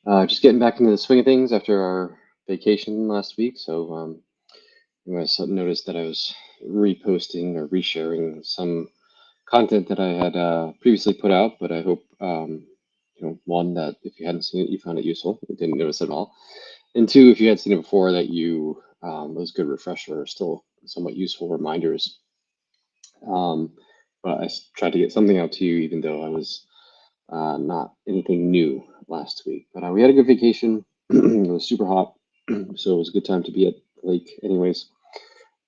Just getting back into the swing of things after our vacation last week. You guys noticed that I was reposting or resharing some content that I had previously put out, but I hope one, that if you hadn't seen it, you found it useful. You didn't notice it at all, and two, if you had seen it before, that you it was a good refresher, or still somewhat useful reminders. Um, but tried to get something out to you, even though I was not anything new last week. But we had a good vacation. It was super hot, so it was a good time to be at the lake, anyways,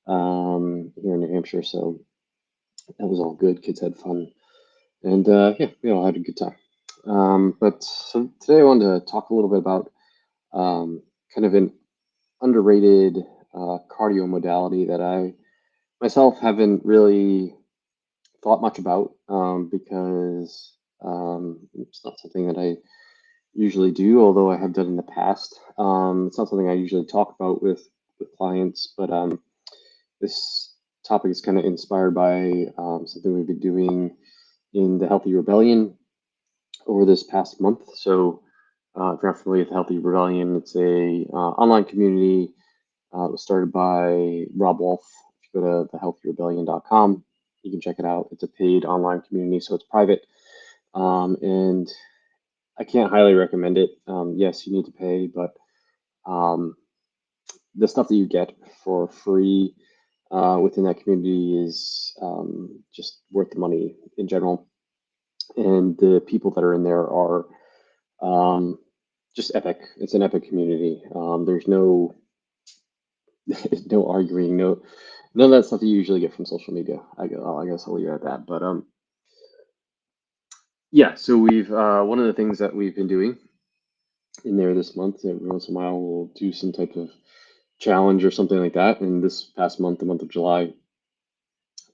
here in New Hampshire. So that was all good. Kids had fun, and yeah, we all had a good time. But so today I wanted to talk a little bit about kind of an underrated cardio modality that I myself haven't really thought much about because it's not something that I usually do, although I have done in the past. It's not something I usually talk about with clients, but this topic is kind of inspired by something we've been doing in the Healthy Rebellion over this past month. So, if you're not familiar with Healthy Rebellion, it's a online community. It was started by Rob Wolf. If you go to thehealthyrebellion.com, you can check it out. It's a paid online community, so it's private. And I can't highly recommend it. Yes, you need to pay, but um, the stuff that you get for free within that community is just worth the money in general. And the people that are in there are um, just epic. It's an epic community. There's no no arguing, none of that stuff that you usually get from social media. I guess I'll leave it at that. But yeah. So we've one of the things that we've been doing in there this month. Every once in a while, we'll do some type of challenge or something like that. And this past month, the month of July,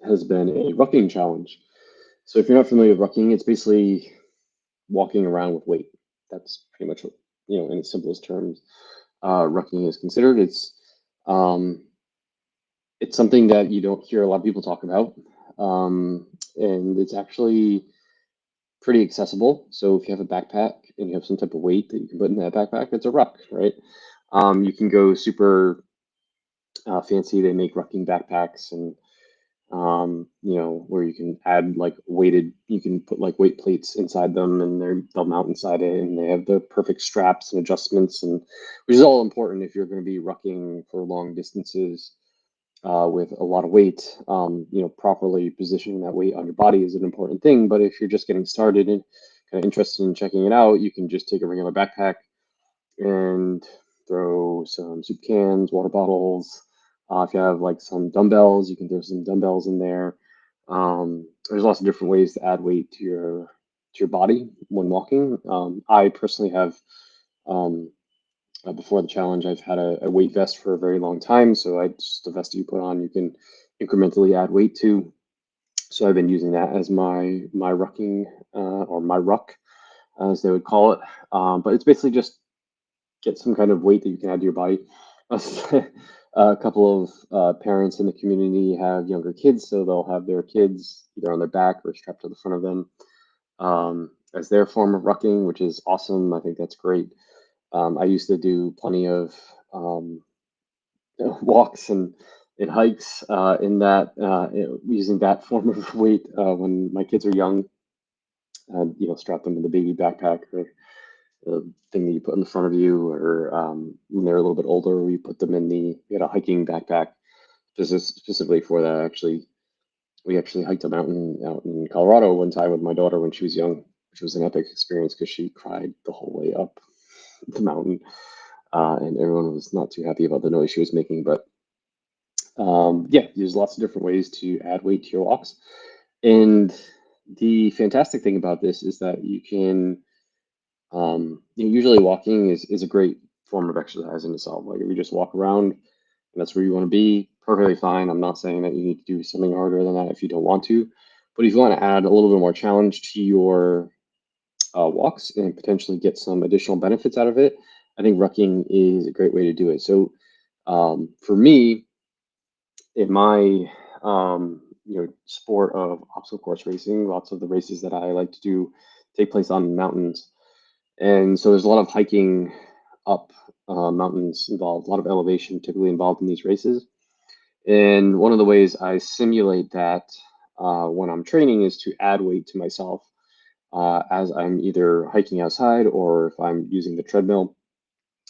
has been a rucking challenge. So if you're not familiar with rucking, it's basically walking around with weight. That's pretty much what, in its simplest terms, rucking is considered. Um, it's something that you don't hear a lot of people talk about, and it's actually pretty accessible. So if you have a backpack and you have some type of weight that you can put in that backpack, it's a ruck, right? You can go super fancy. They make rucking backpacks, and where you can add like you can put like weight plates inside them, and they'll mount inside it, and they have the perfect straps and adjustments, and which is all important if you're going to be rucking for long distances with a lot of weight. Properly positioning that weight on your body is an important thing. But if you're just getting started and kind of interested in checking it out, you can just take a regular backpack and throw some soup cans, water bottles. If you have like some dumbbells, you can throw some dumbbells in there. There's lots of different ways to add weight to your body when walking. I personally have um, before the challenge, I've had a weight vest for a very long time. So just a vest that you put on, you can incrementally add weight to. So I've been using that as my rucking or my ruck, as they would call it. But it's basically just get some kind of weight that you can add to your body. A couple of parents in the community have younger kids, so they'll have their kids either on their back or strapped to the front of them as their form of rucking, which is awesome. I think that's great. I used to do plenty of um, walks and hikes in that using that form of weight when my kids are young. Strap them in the baby backpack or the thing that you put in the front of you, or when they're a little bit older, we put them in we had a hiking backpack specifically for that. We actually hiked a mountain out in Colorado one time with my daughter when she was young, which was an epic experience because she cried the whole way up the mountain, and everyone was not too happy about the noise she was making. But yeah, there's lots of different ways to add weight to your walks, and the fantastic thing about this is that you can usually walking is a great form of exercise in itself. Like if you just walk around and that's where you want to be, perfectly fine. I'm not saying that you need to do something harder than that if you don't want to, but if you want to add a little bit more challenge to your walks and potentially get some additional benefits out of it, I think rucking is a great way to do it. So for me, in my sport of obstacle course racing, lots of the races that I like to do take place on mountains. And so there's a lot of hiking up mountains involved, a lot of elevation typically involved in these races. And one of the ways I simulate that when I'm training is to add weight to myself as I'm either hiking outside or if I'm using the treadmill.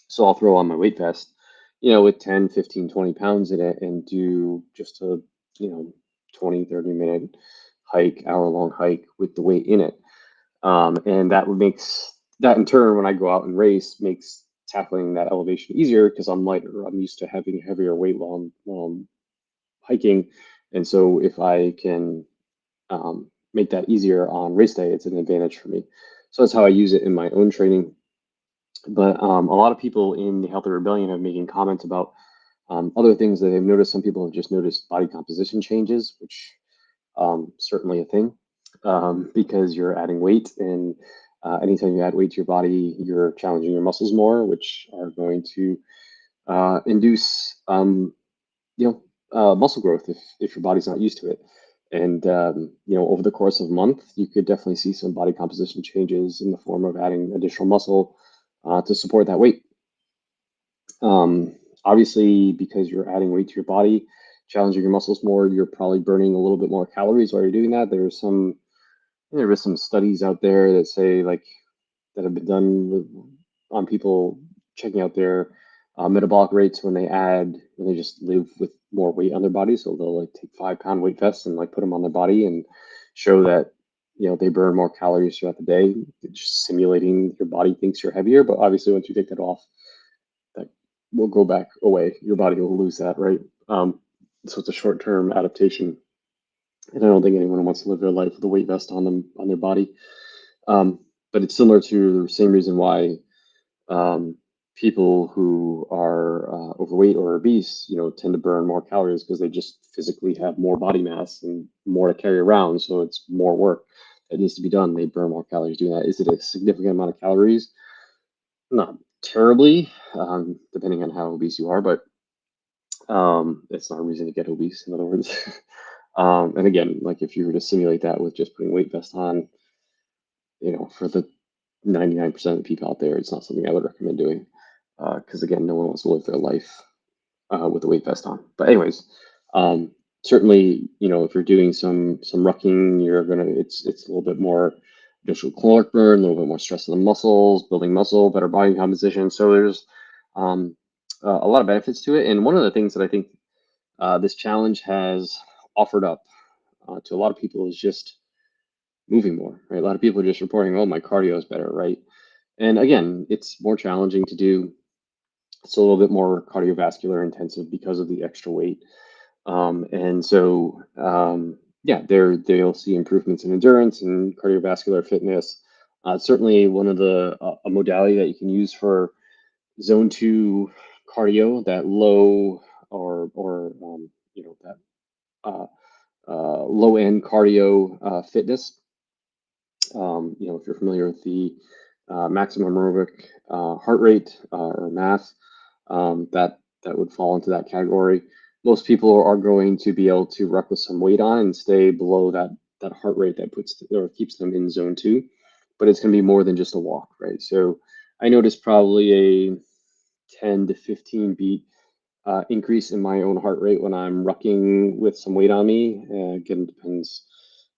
So I'll throw on my weight vest, with 10, 15, 20 pounds in it and do just a, you know, 20, 30-minute hike, hour-long hike with the weight in it. And makes that in turn, when I go out and race, makes tackling that elevation easier because I'm lighter. I'm used to having heavier weight while I'm hiking. And so if I can make that easier on race day, it's an advantage for me. So that's how I use it in my own training. But a lot of people in the Healthy Rebellion have making comments about other things that they've noticed. Some people have just noticed body composition changes, which certainly a thing because you're adding weight, and anytime you add weight to your body, you're challenging your muscles more, which are going to induce muscle growth if your body's not used to it. And over the course of a month, you could definitely see some body composition changes in the form of adding additional muscle to support that weight. Obviously, because you're adding weight to your body, challenging your muscles more, you're probably burning a little bit more calories while you're doing that. There is some studies out there that say like that have been done on people checking out their metabolic rates when they just live with more weight on their body. So they'll like take 5 pound weight vests and like put them on their body and show that they burn more calories throughout the day, just simulating your body thinks you're heavier. But obviously, once you take that off, that will go back away. Your body will lose that, right? So it's a short term adaptation, and I don't think anyone wants to live their life with a weight vest on them on their body. Um, but it's similar to the same reason why um, people who are overweight or obese, tend to burn more calories because they just physically have more body mass and more to carry around. So it's more work that needs to be done. They burn more calories doing that. Is it a significant amount of calories? Not terribly, depending on how obese you are, but it's not a reason to get obese, in other words. And again, like if you were to simulate that with just putting weight vest on, for the 99% of the people out there, it's not something I would recommend doing. Because again, no one wants to live their life with a weight vest on. But anyways, um, certainly, if you're doing some rucking, it's a little bit more additional caloric burn, a little bit more stress on the muscles, building muscle, better body composition. So there's um, a lot of benefits to it. And one of the things that I think this challenge has offered up to a lot of people is just moving more, right? A lot of people are just reporting, oh, my cardio is better, right? And again, it's more challenging to do. It's a little bit more cardiovascular intensive because of the extra weight. And so, yeah, they'll see improvements in endurance and cardiovascular fitness. Certainly, one of the a modality that you can use for zone two cardio, that low or that uh, low end cardio fitness. If you're familiar with the maximum aerobic heart rate or math, that would fall into that category. Most people are going to be able to ruck with some weight on and stay below that heart rate that puts or keeps them in zone two, but it's going to be more than just a walk, right? So I noticed probably a 10 to 15 beat increase in my own heart rate when I'm rucking with some weight on me. Again, depends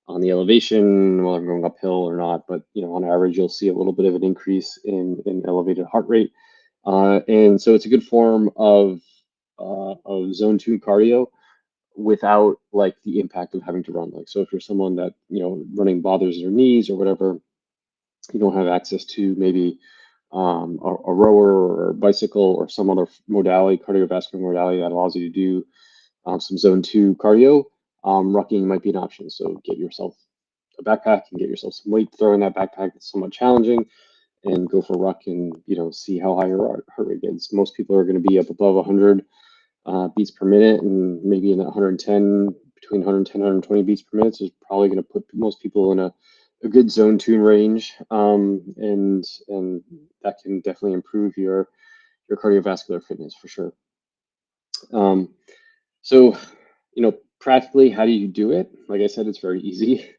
on the elevation, whether I'm going uphill or not. But on average, you'll see a little bit of an increase in elevated heart rate, and so it's a good form of zone two cardio without like the impact of having to run. Like so, if you're someone that running bothers your knees or whatever, you don't have access to maybe a rower or a bicycle or some other modality, cardiovascular modality that allows you to do some zone two cardio, rucking might be an option. So get yourself a backpack and get yourself some weight, throw in that backpack. It's somewhat challenging and go for a ruck and, see how high your heart rate gets. Most people are going to be up above 100 beats per minute and maybe in 110, between 110 and 120 beats per minute. So it's probably going to put most people in a good zone two range. And that can definitely improve your cardiovascular fitness for sure. Um, so, practically, how do you do it? Like I said, it's very easy.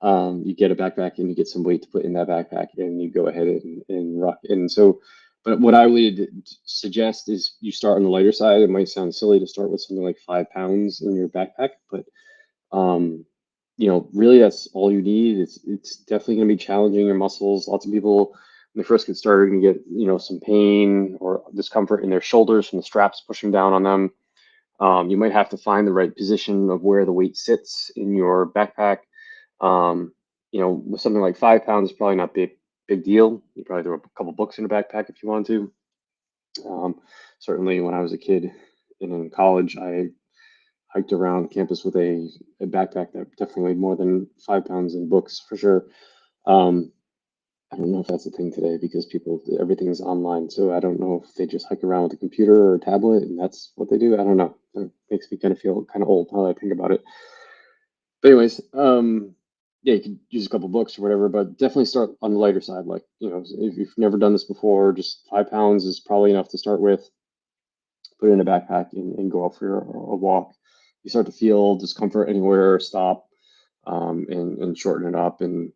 You get a backpack and you get some weight to put in that backpack, and you go ahead and ruck. And so, but what I would suggest is you start on the lighter side. It might sound silly to start with something like 5 pounds in your backpack, but um, really that's all you need. It's definitely going to be challenging your muscles. Lots of people, when they first get started, are going to get some pain or discomfort in their shoulders from the straps pushing down on them. You might have to find the right position of where the weight sits in your backpack. Um, with something like 5 pounds, probably not big deal. You probably throw a couple books in a backpack if you want to. Certainly, when I was a kid and in college, I hiked around campus with a backpack that definitely weighed more than 5 pounds in books for sure. Um, I don't know if that's a thing today because everything's online. So I don't know if they just hike around with a computer or a tablet and that's what they do. I don't know. It makes me kind of feel kind of old now that I think about it. But anyways, yeah, you could use a couple books or whatever, but definitely start on the lighter side. Like, if you've never done this before, just 5 pounds is probably enough to start with. Put it in a backpack and go out for a walk. You start to feel discomfort anywhere, stop, and shorten it up and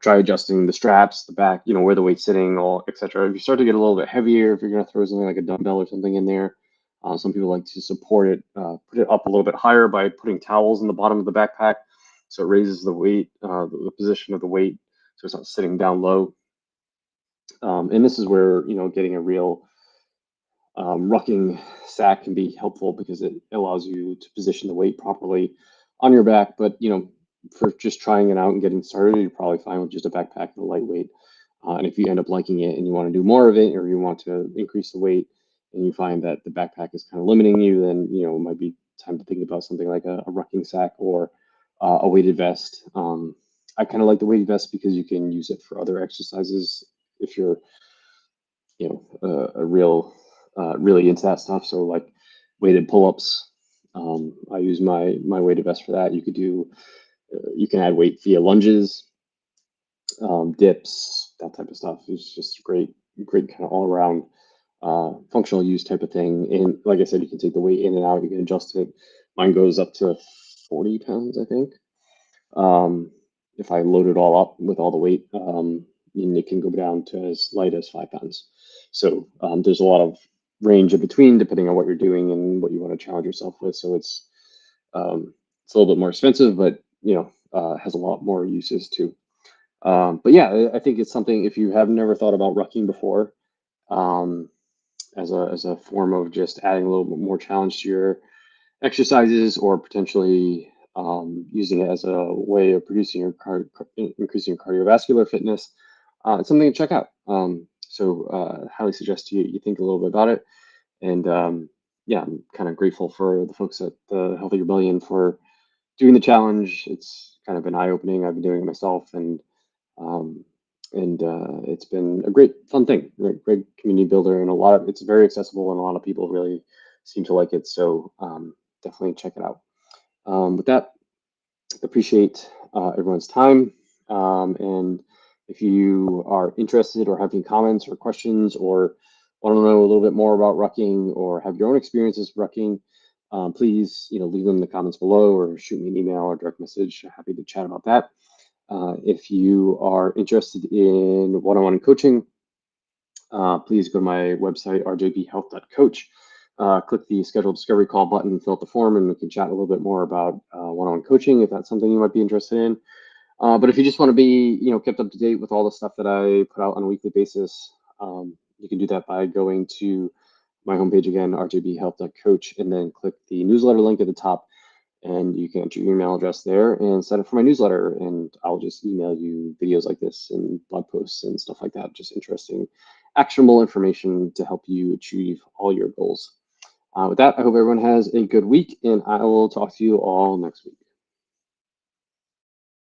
try adjusting the straps, the back, where the weight's sitting, all etc. If you start to get a little bit heavier, if you're going to throw something like a dumbbell or something in there, some people like to support it, put it up a little bit higher by putting towels in the bottom of the backpack, so it raises the weight, the position of the weight, so it's not sitting down low. And this is where getting a real rucking sack can be helpful because it allows you to position the weight properly on your back. But for just trying it out and getting started, you're probably fine with just a backpack and a lightweight. And if you end up liking it and you want to do more of it, or you want to increase the weight, and you find that the backpack is kind of limiting you, then it might be time to think about something like a rucking sack or a weighted vest. I kind of like the weighted vest because you can use it for other exercises if you're a real really into that stuff. So like weighted pull-ups, I use my weighted vest for that. You can add weight via lunges, dips, that type of stuff. It's just great kind of all around functional use type of thing. And like I said, you can take the weight in and out. You can adjust it. Mine goes up to 40 pounds, I think. Um, if I load it all up with all the weight, and it can go down to as light as 5 pounds. So there's a lot of range in between depending on what you're doing and what you want to challenge yourself with. So it's a little bit more expensive, but has a lot more uses too. But yeah, I think it's something if you have never thought about rucking before, um, as a form of just adding a little bit more challenge to your exercises or potentially using it as a way of producing increasing your cardiovascular fitness. It's something to check out. Highly suggest you think a little bit about it. And yeah, I'm kind of grateful for the folks at the Healthy Rebellion for doing the challenge. It's kind of been eye opening. I've been doing it myself, um, and it's been a great fun thing. Great community builder, and it's very accessible, and a lot of people really seem to like it. So definitely check it out. With that, appreciate everyone's time. And if you are interested or have any comments or questions or want to know a little bit more about rucking or have your own experiences rucking, please leave them in the comments below or shoot me an email or direct message. Happy to chat about that. If you are interested in one-on-one coaching, please go to my website, rjbhealth.coach. Click the schedule discovery call button, fill out the form, and we can chat a little bit more about one-on-one coaching if that's something you might be interested in. But if you just want to be, kept up to date with all the stuff that I put out on a weekly basis, you can do that by going to my homepage again, rjbhealth.coach, and then click the newsletter link at the top, and you can enter your email address there and sign up for my newsletter, and I'll just email you videos like this and blog posts and stuff like that, just interesting, actionable information to help you achieve all your goals. With that, I hope everyone has a good week, and I will talk to you all next week.